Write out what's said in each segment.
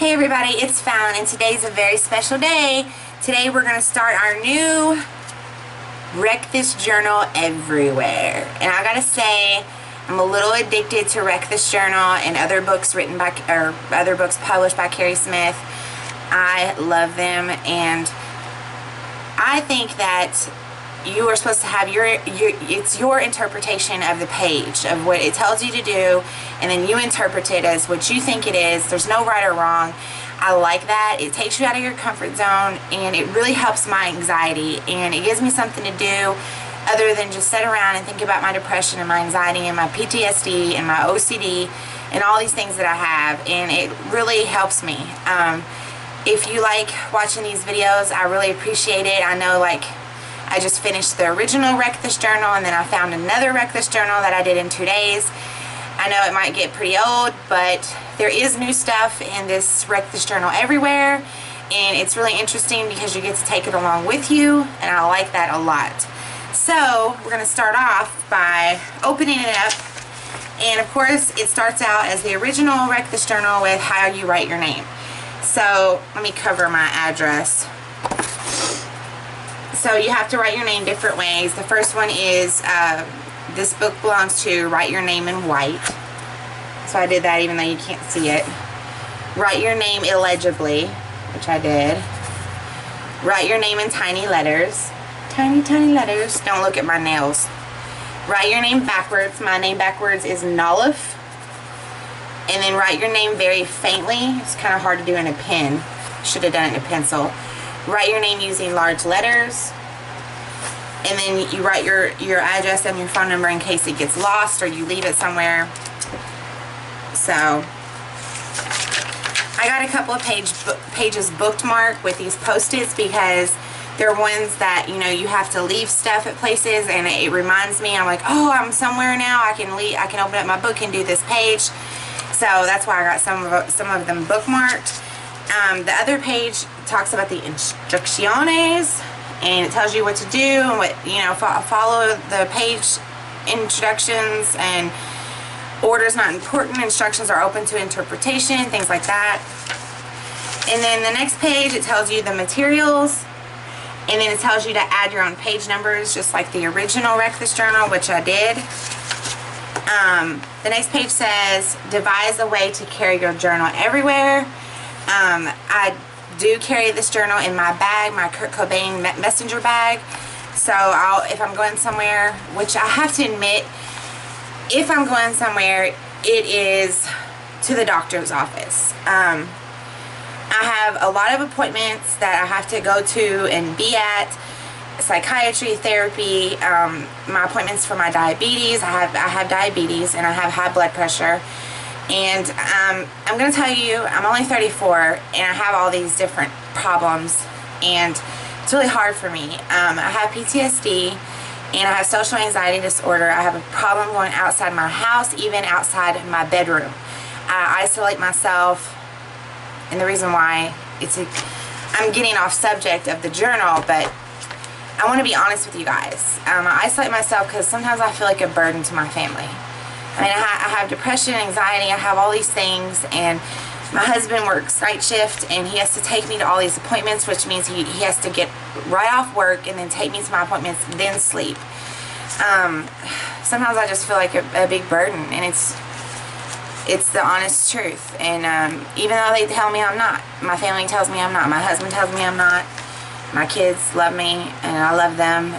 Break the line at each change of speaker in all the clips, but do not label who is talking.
Hey everybody, it's Fallon and today's a very special day. Today we're going to start our new Wreck This Journal Everywhere. And I gotta say, I'm a little addicted to Wreck This Journal and other books written by, or other books published by Carrie Smith. I love them, and I think that you are supposed to have it's your interpretation of the page, of what it tells you to do, and then you interpret it as what you think it is. There's no right or wrong. I like that. It takes you out of your comfort zone, and it really helps my anxiety, and it gives me something to do other than just sit around and think about my depression and my anxiety and my PTSD and my OCD and all these things that I have, and it really helps me. If you like watching these videos, I really appreciate it. I know, like, I just finished the original Wreck This Journal, and then I found another Wreck This Journal that I did in 2 days. I know it might get pretty old, but there is new stuff in this Wreck This Journal Everywhere, and it's really interesting because you get to take it along with you, and I like that a lot. So we're going to start off by opening it up, and of course it starts out as the original Wreck This Journal with how you write your name. So let me cover my address. So you have to write your name different ways. The first one is, this book belongs to Write Your Name in White. So I did that even though you can't see it. Write your name illegibly, which I did. Write your name in tiny letters. Tiny, tiny letters. Don't look at my nails. Write your name backwards. My name backwards is Nolif. And then write your name very faintly. It's kind of hard to do in a pen. Should have done it in a pencil. Write your name using large letters, and then you write your address and your phone number in case it gets lost or you leave it somewhere. So I got a couple of pages bookmarked with these Post-its because they're ones that, you know, you have to leave stuff at places, and it reminds me. I'm like, oh, I'm somewhere now. I can open up my book and do this page. So that's why I got some of them bookmarked. The other page talks about the instrucciones, and it tells you what to do and what, you know, follow the page instructions, and order is not important, instructions are open to interpretation, things like that. And then the next page, it tells you the materials, and then it tells you to add your own page numbers, just like the original Wreck This Journal, which I did. The next page says, devise a way to carry your journal everywhere. I do carry this journal in my bag, my Kurt Cobain messenger bag. So if I'm going somewhere, which I have to admit, if I'm going somewhere, it is to the doctor's office. I have a lot of appointments that I have to go to and be at. Psychiatry, therapy, my appointments for my diabetes. I have diabetes, and I have high blood pressure. And I'm going to tell you, I'm only 34, and I have all these different problems, and it's really hard for me. I have PTSD, and I have social anxiety disorder. I have a problem going outside my house, even outside of my bedroom. I isolate myself, and the reason why, I'm getting off subject of the journal, but I want to be honest with you guys. I isolate myself because sometimes I feel like a burden to my family. I mean, I have depression, anxiety, I have all these things, and my husband works night shift, and he has to take me to all these appointments, which means he has to get right off work and then take me to my appointments, then sleep. Sometimes I just feel like a big burden, and it's the honest truth. And even though they tell me I'm not, my family tells me I'm not, my husband tells me I'm not, my kids love me, and I love them,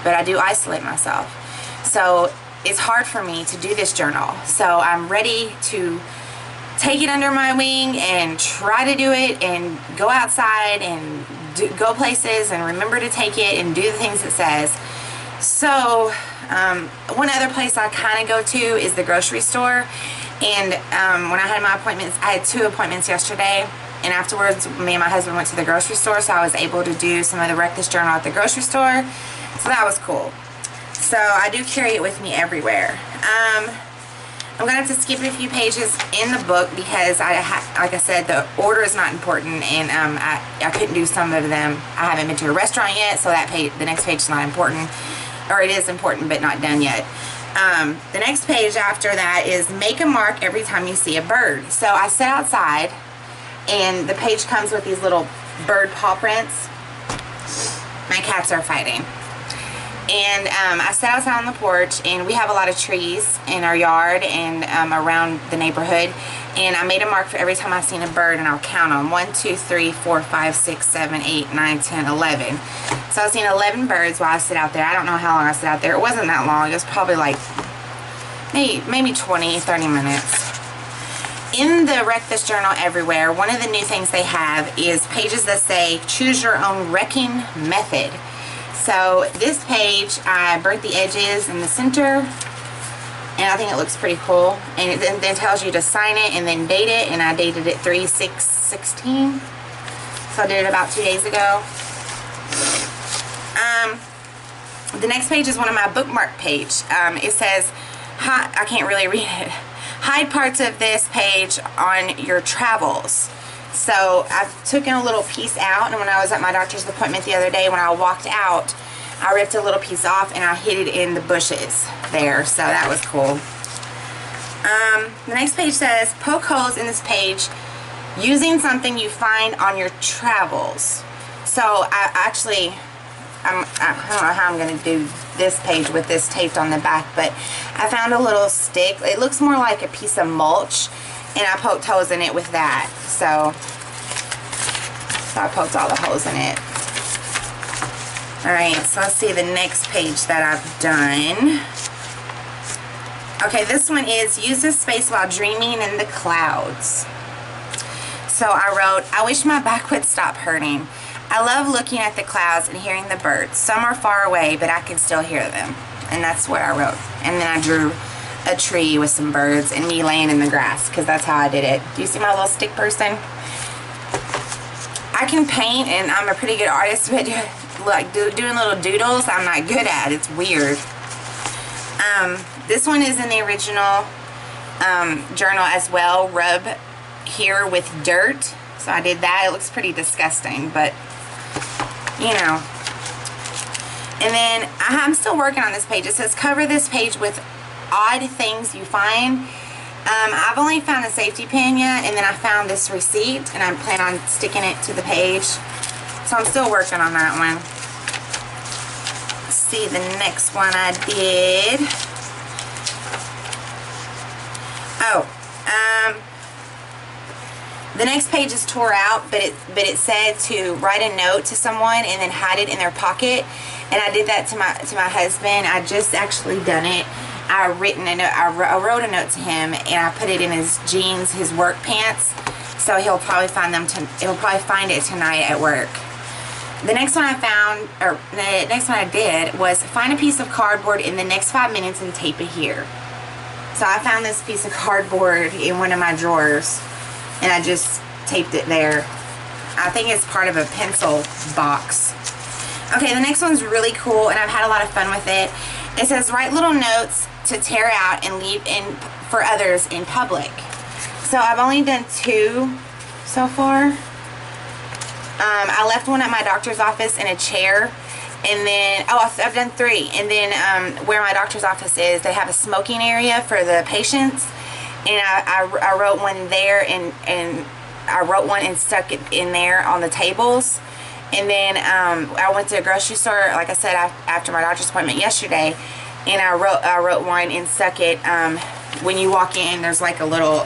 but I do isolate myself. So it's hard for me to do this journal. So I'm ready to take it under my wing and try to do it and go outside and go places and remember to take it and do the things it says. So one other place I kind of go to is the grocery store. And when I had my appointments, I had 2 appointments yesterday, and afterwards me and my husband went to the grocery store, so I was able to do some of the Wreck This Journal at the grocery store. So that was cool. So I do carry it with me everywhere. I'm going to have to skip a few pages in the book because, like I said, the order is not important, and I couldn't do some of them. I haven't been to a restaurant yet, so the next page is not important. Or it is important, but not done yet. The next page after that is make a mark every time you see a bird. So I sit outside And the page comes with these little bird paw prints. My cats are fighting. And I sat outside on the porch, and we have a lot of trees in our yard and around the neighborhood. And I made a mark for every time I seen a bird, and I'll count them. 1, 2, 3, 4, 5, 6, 7, 8, 9, 10, 11. So I seen 11 birds while I sit out there. I don't know how long I sit out there. It wasn't that long. It was probably like maybe 20, 30 minutes. In the Wreck This Journal Everywhere, one of the new things they have is pages that say choose your own wrecking method. So this page, I burnt the edges in the center, and I think it looks pretty cool. And it then tells you to sign it and then date it, and I dated it 3/6/16. So I did it about 2 days ago. The next page is one of my bookmark page. It says, I can't really read it. Hide parts of this page on your travels. So I took in a little piece out, and when I was at my doctor's appointment the other day, when I walked out, I ripped a little piece off and I hid it in the bushes there. So that was cool. The next page says, poke holes in this page using something you find on your travels. So I don't know how I'm going to do this page with this taped on the back, but I found a little stick. It looks more like a piece of mulch, and I poked holes in it with that. So I poked all the holes in it. Alright, so let's see the next page that I've done. Okay, this one is use this space while dreaming in the clouds. So I wrote, I wish my back would stop hurting. I love looking at the clouds and hearing the birds. Some are far away, but I can still hear them. And that's what I wrote. And then I drew a tree with some birds and me laying in the grass, because that's how I did it. Do you see my little stick person? I can paint, and I'm a pretty good artist, but like doing little doodles, I'm not good at. It's weird. This one is in the original journal as well. Rub here with dirt. So I did that. It looks pretty disgusting, but you know. And then I'm still working on this page. It says cover this page with odd things you find. I've only found a safety pin yet, and then I found this receipt, and I plan on sticking it to the page. So I'm still working on that one. Let's see the next one I did. The next page is tore out, but it said to write a note to someone and then hide it in their pocket. And I did that to my husband. I just actually done it. I wrote a note to him, and I put it in his jeans, his work pants. So he'll probably find it tonight at work. The next one the next one I did was find a piece of cardboard in the next 5 minutes and tape it here. So I found this piece of cardboard in one of my drawers, and I just taped it there. I think it's part of a pencil box. Okay, the next one's really cool, and I've had a lot of fun with it. It says write little notes to tear out and leave in for others in public. So I've only done 2 so far. I left one at my doctor's office in a chair, and then I've done 3. And then where my doctor's office is, they have a smoking area for the patients, and I wrote one there, and I wrote one and stuck it in there on the tables. And then I went to a grocery store, like I said, after my doctor's appointment yesterday, and I wrote one and stuck it. When you walk in, there's like a little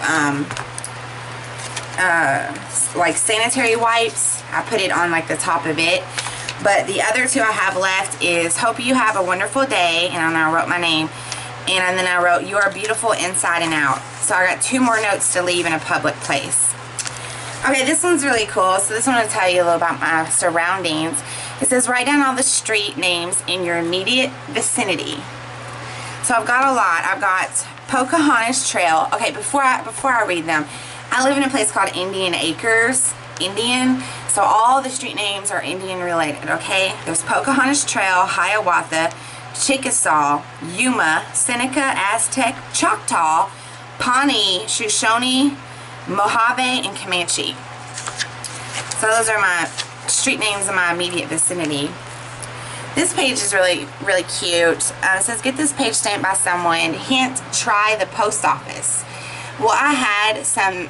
like sanitary wipes. I put it on like the top of it. But the other 2 I have left is hope you have a wonderful day, and I wrote my name, and then I wrote you are beautiful inside and out. So I got 2 more notes to leave in a public place. Okay, this one's really cool. So this one will tell you a little about my surroundings. It says write down all the street names in your immediate vicinity. So I've got a lot. I've got Pocahontas Trail. Okay, before I read them, I live in a place called Indian Acres, Indian. So all the street names are Indian related, okay? There's Pocahontas Trail, Hiawatha, Chickasaw, Yuma, Seneca, Aztec, Choctaw, Pawnee, Shoshone, Mojave, and Comanche. So those are my street names in my immediate vicinity. This page is really, really cute. It says, get this page stamped by someone. Hint, try the post office. Well, I had some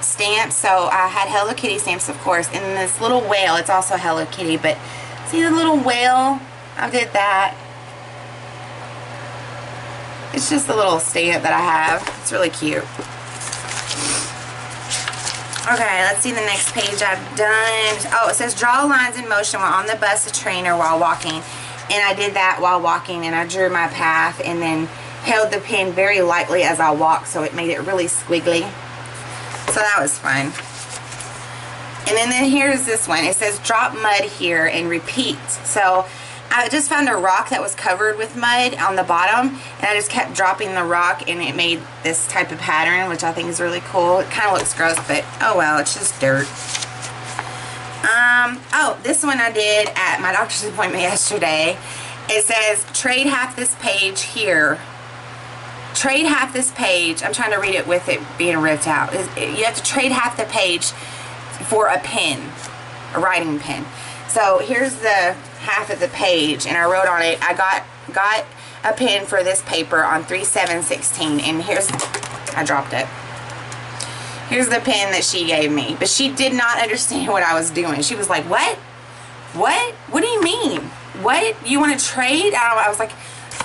stamps. So I had Hello Kitty stamps, of course, and this little whale, it's also Hello Kitty, but see the little whale? I did that. It's just a little stamp that I have. It's really cute. Okay, let's see the next page I've done. Oh, it says draw lines in motion while on the bus, a train, or while walking. And I did that while walking, and I drew my path and then held the pen very lightly as I walked, so it made it really squiggly. So that was fun. And then here's this one. It says drop mud here and repeat. So I just found a rock that was covered with mud on the bottom, and I just kept dropping the rock, and it made this type of pattern, which I think is really cool. It kind of looks gross, but oh well, it's just dirt. Oh, this one I did at my doctor's appointment yesterday. It says trade half this page here. Trade half this page. I'm trying to read it with it being ripped out. You have to trade half the page for a pen, a writing pen. So here's the half of the page, and I wrote on it, I got a pen for this paper on 3/7/16, and here's, I dropped it. Here's the pen that she gave me, but she did not understand what I was doing. She was like, what? What? What do you mean? What? You want to trade? I was like,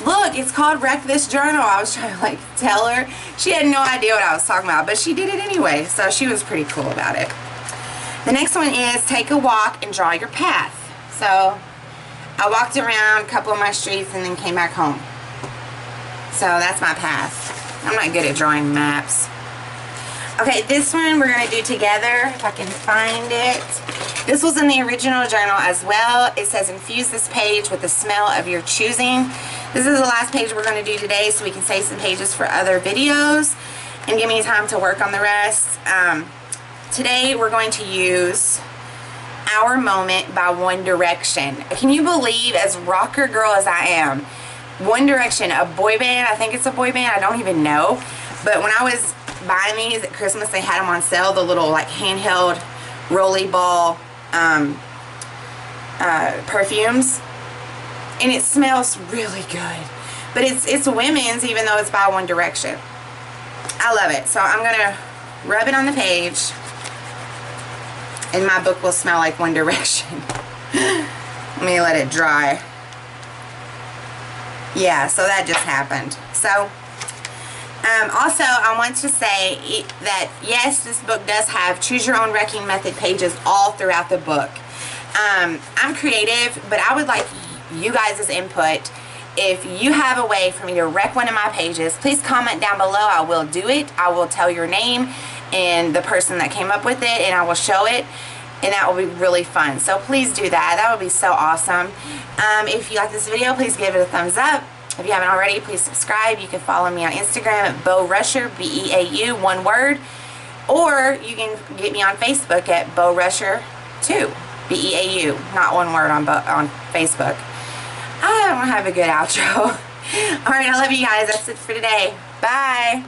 look, it's called Wreck This Journal. I was trying to like tell her. She had no idea what I was talking about, but she did it anyway, so she was pretty cool about it. The next one is take a walk and draw your path. So I walked around a couple of my streets and then came back home. So that's my path. I'm not good at drawing maps. Okay, this one we're going to do together, if I can find it. This was in the original journal as well. It says infuse this page with the smell of your choosing. This is the last page we're going to do today, so we can save some pages for other videos and give me time to work on the rest. Today we're going to use Our Moment by One Direction. Can you believe, as rocker girl as I am, One Direction, a boy band, I think it's a boy band, I don't even know, but when I was buying these at Christmas, they had them on sale, the little like handheld rolly ball perfumes, and it smells really good, but it's women's, even though it's by One Direction. I love it. So I'm gonna rub it on the page, and my book will smell like One Direction. Let me let it dry. Yeah, so that just happened. So also, I want to say that yes, this book does have choose your own wrecking method pages all throughout the book. I'm creative, but I would like you guys' input. If you have a way for me to wreck one of my pages, please comment down below. I will do it. I will tell your name and the person that came up with it, and I will show it, and that will be really fun. So please do that. That would be so awesome. If you like this video, please give it a thumbs up. If you haven't already, please subscribe. You can follow me on Instagram at Beau Rusher, B-E-A-U, one word. Or you can get me on Facebook at Beau Rusher 2, B-E-A-U, not one word on Facebook. I don't have a good outro. Alright, I love you guys. That's it for today. Bye.